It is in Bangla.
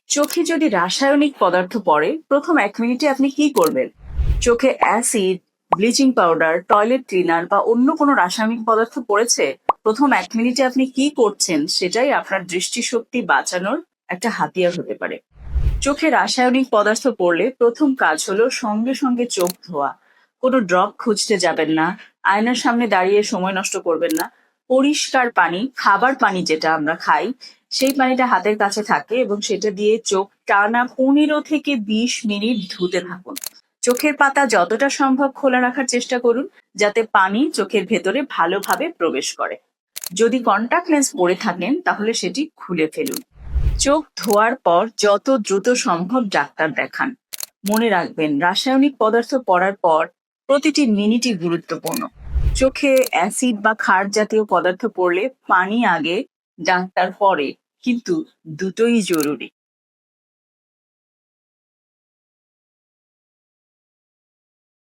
চোখে যদি রাসায়নিক পদার্থ পড়ে, প্রথম ১ মিনিটে আপনি কি করবেন? চোখে acid, bleaching powder, toilet cleaner বা অন্য কোনো রাসায়নিক পদার্থ পড়েছে? প্রথম ১ মিনিটে আপনি কি করছেন সেটাই আপনার দৃষ্টিশক্তি বাঁচানোর একটা হাতিয়ার হতে পারে। চোখে রাসায়নিক পদার্থ পড়লে প্রথম কাজ হলো সঙ্গে সঙ্গে চোখ ধোয়া। কোনো ড্রপ খুঁজতে যাবেন না, আয়নার সামনে দাঁড়িয়ে সময় নষ্ট করবেন না। পরিষ্কার পানি, খাবার পানি যেটা আমরা খাই, সেই পানিটা হাতের কাছে থাকে এবং সেটা দিয়ে চোখ টানা ১৫ থেকে ২০ মিনিট ধুতে থাকুন। চোখের পাতা যতটা সম্ভব খোলা রাখার চেষ্টা করুন, যাতে পানি চোখের ভেতরে ভালোভাবে প্রবেশ করে। যদি কন্টাক্ট লেন্স পরে থাকেন তাহলে সেটি খুলে ফেলুন। চোখ ধোয়ার পর যত দ্রুত সম্ভব ডাক্তার দেখান। মনে রাখবেন, রাসায়নিক পদার্থ পড়ার পর প্রতিটি মিনিটই গুরুত্বপূর্ণ। চোখে অ্যাসিড বা ক্ষার জাতীয় পদার্থ পড়লে পানি আগে, ডাক্তার পরে, কিন্তু দুটোই জরুরি।